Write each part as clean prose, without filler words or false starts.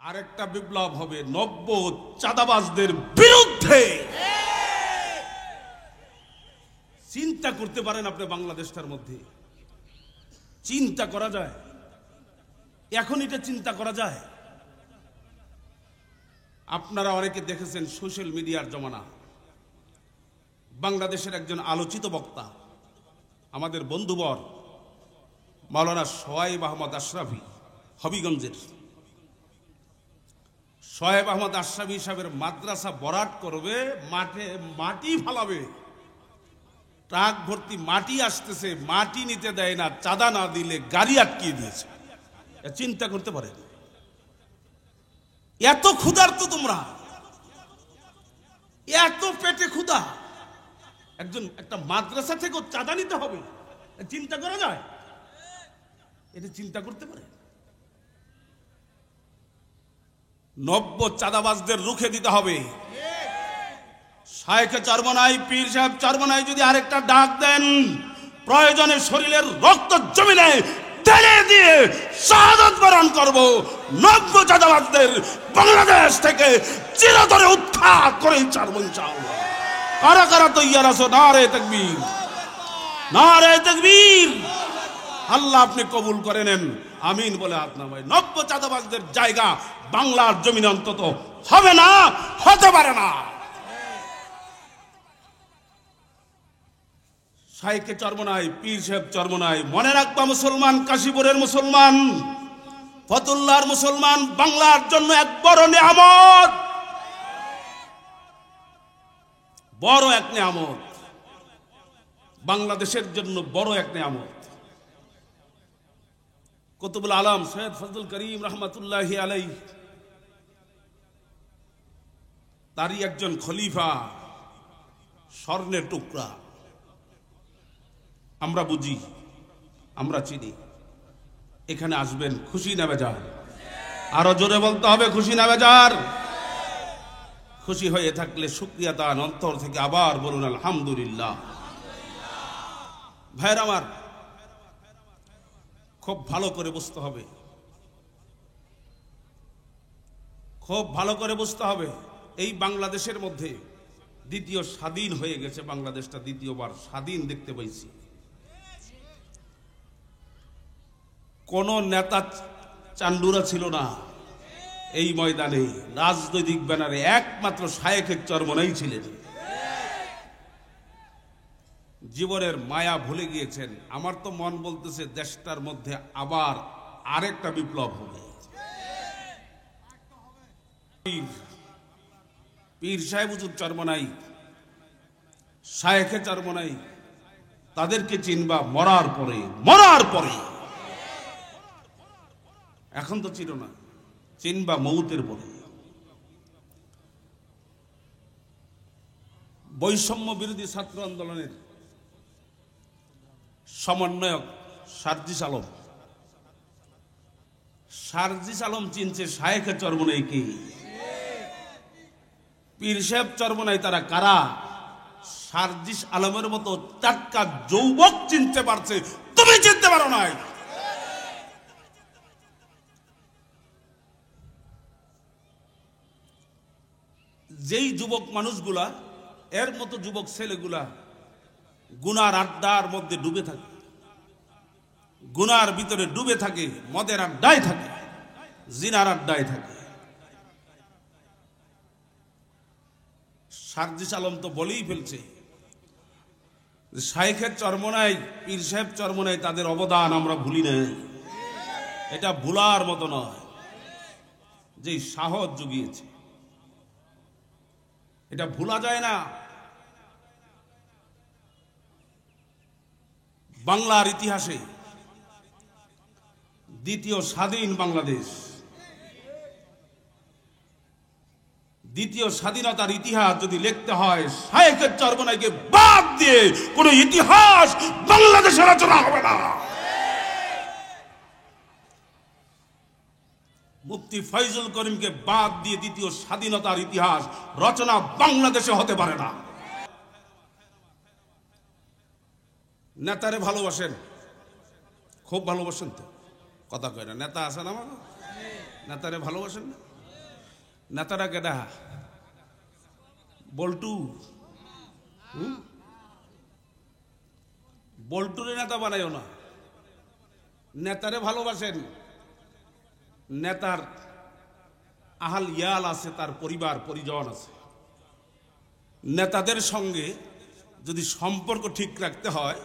আরেকটা বিপ্লব হবে নব্য চাঁদাবাজদের বিরুদ্ধে। চিন্তা করতে পারেন আপনি বাংলাদেশটার মধ্যে চিন্তা করা যায়? এখন এটা চিন্তা করা যায়? আপনারা অনেকে দেখেছেন সোশ্যাল মিডিয়ার জমানা। বাংলাদেশের একজন আলোচিত বক্তা আমাদের বন্ধুবর মাওলানা সোহাইব আহমদ আশরাফি, হবিগঞ্জের সোহাইব আহমদ আশরাফি সাহেবের মাদ্রাসা বরাট করবে, মাঠে মাটি ফালাবে, ট্রাক ভর্তি মাটি আসতেছে, মাটি নিতে দেয় না, চাঁদা না দিলে গাড়ি আটকিয়ে দিয়েছে। চিন্তা করতে পারে? এত ক্ষুধার্ত তোমরা, এত পেটে ক্ষুধা, একটা মাদ্রাসা থেকেও চাঁদা নিতে হবে? চিন্তা করা যায়? এটা চিন্তা করতে পারে? নব্য চাঁদাবাজদের রুখে দিতে হবে। শায়েখে চরমনাই, পীর সাহেব চরমনাই যদি আরেকটা ডাক দেন, প্রয়োজনে শরীরের রক্ত জমিনে ঢেলে দিয়ে শাহাদাত বরণ করব। নব্য চাঁদাবাজদের বাংলাদেশ থেকে চিরতরে উৎখাত করে ছাড়ব ইনশাআল্লাহ। কারা কারা তৈয়ার আছো? নারে তাকবীর, নারে তাকবীর। আল্লাহ আপনি কবুল করে নেন, আমিন বলে হাত নামাই। নব্য চাঁদাবাজদের জায়গা বাংলার জমিনে অন্তত হবে না, হতে পারে না। শায়েখে চরমনাই, পীর সাহেব চরমনাই, মনে রাখবা মুসলমান, কাশীপুরের মুসলমান, ফতুল্লাহর মুসলমান, বাংলার জন্য এক বড় নিয়ামত, বড় এক নিয়ামত, বাংলাদেশের জন্য বড় এক নিয়ামত। কুতুবুল আলম সৈয়দ ফজলুল করিম রহমতুল্লাহি আলাইহি, তারই একজন খলিফা, স্বর্ণের টুকরা। আমরা বুঝি, আমরা চিনি। এখানে আসবেন খুশি না বেজার? আরো জোরে বলতে হবে খুশি না বেজার? খুশি হয়ে থাকলে শুকরিয়া তান অন্তর থেকে আবার বলুন আলহামদুলিল্লাহ। ভাইরা আমার, খুব ভালো করে বুঝতে হবে, খুব ভালো করে বুঝতে হবে। এই বাংলাদেশের মধ্যে দ্বিতীয় স্বাধীন হয়ে গেছে, বাংলাদেশটা দ্বিতীয়বার স্বাধীন দেখতে পাইছি। কোন নেতা চান্ডুরা ছিল না এই ময়দানে, রাজনৈতিক ব্যানারে একমাত্র শায়েখে চরমনাই ছিলেন। জীবনের মায়া ভুলে গিয়েছেন। আমার তো মন বলতেছে দেশটার মধ্যে আবার আরেকটা বিপ্লব হবে। পীর সাহেব হুজুর চরমনাই, শায়েখে চরমনাই, তাদেরকে চিনবা মরার পরে, মরার পরে। এখন তো চিনো না, চিনবা মৌতের পরে। বৈষম্য বিরোধী ছাত্র আন্দোলনের সমন্বয়ক সার্জিস আলম, সার্জিস আলম চিনছে শায়েখে চরমনাই কি, পীর সাহেব চরমনাই তারা কারা? সার্জিস আলমের মতো টাটকা যুবক চিনতে পারছে, তুমি চিনতে পারো নাই। যেই যুবক মানুষগুলা, এর মতো যুবক ছেলেগুলা গুনার আড্ডার মধ্যে ডুবে থাকে, গুনার ভিতরে ডুবে থাকে, মদের আড্ডায় থাকে, জিনার আড্ডায় থাকে। সার্জিস আলম তো বলেই ফেলছে, শায়েখে চরমনাই, পীর সাহেব চরমনাই, তাদের অবদান আমরা ভুলি নাই। এটা ভুলার মতো নয়। যে সাহস জুগিয়েছে, এটা ভুলা যায় না। বাংলার ইতিহাসে দ্বিতীয় স্বাধীন বাংলাদেশ, দ্বিতীয় স্বাধীনতার ইতিহাস যদি লিখতে হয়, শায়েখে চরমনাইকে বাদ দিয়ে কোন ইতিহাস বাংলাদেশে রচনা হবে না। মুফতি ফয়জুল করিমকে বাদ দিয়ে দ্বিতীয় স্বাধীনতার ইতিহাস রচনা বাংলাদেশে হতে পারে না। নেতারে ভালোবাসেন, খুব ভালোবাসেন তো? কথা কয় না, নেতা আছেন আমার, নেতারে ভালোবাসেন না? নেতারা কেডা? বল্টু? বল্টুরে নেতা বানাইও না। নেতারে ভালোবাসেন, নেতার আহাল ইয়াল আছে, তার পরিবার পরিজন আছে। নেতাদের সঙ্গে যদি সম্পর্ক ঠিক রাখতে হয়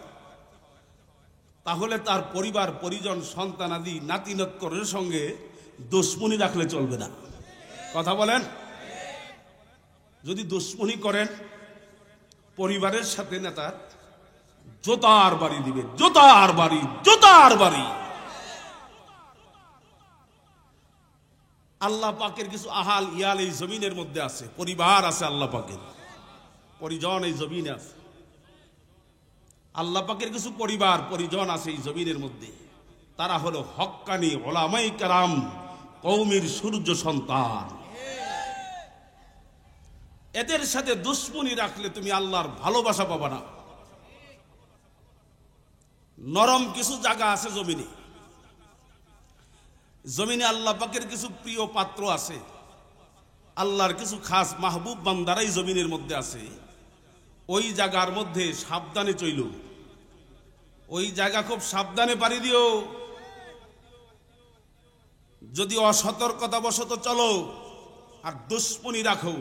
তাহলে তার পরিবার পরিজন সন্তানাদি নাতিনত্তরের সঙ্গে দুশ্মনী রাখলে চলবে না। কথা বলেন? যদি দুশ্মনী করেন পরিবারের সাথে নেতার জোতার বাড়ি দিবে, জোতার বাড়ি, জোতার বাড়ি। আল্লাহ পাকের কিছু আহাল ইয়াল এই জমিনের মধ্যে আছে, পরিবার আছে, আল্লাহ পাকের পরিজন এই জমিনে আছে। আল্লাহ পাকের কিছু পরিবার পরিজন আছে এই জমিনের মধ্যে, তারা হলো হক্কানি ওলামায়ে কেরাম, কওমের সূর্য সন্তান। এদের সাথে দুশ্মনী রাখলে তুমি আল্লাহর ভালোবাসা পাবা না। নরম কিছু জায়গা আছে জমিনে, জমিনে আল্লাহ পাকের কিছু প্রিয় পাত্র আছে, আল্লাহর কিছু খাস মাহবুব বান্দারাই জমিনের মধ্যে আছে। ওই জায়গার মধ্যে সাবধানে চইল, ওই জায়গা খুব সাবধানে পাড়ি দিও। যদি অসতর্কতা বশত চলো আর দুশ্মনী রাখো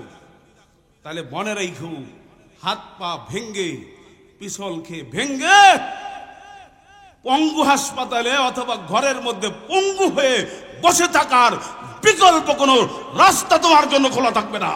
তাহলে মনে রাখো, হাত পা ভেঙ্গে পিছল খেয়ে ভেঙ্গে পঙ্গু হাসপাতালে অথবা ঘরের মধ্যে পঙ্গু হয়ে বসে থাকার বিকল্প কোনো রাস্তা তোমার জন্য খোলা থাকবে না।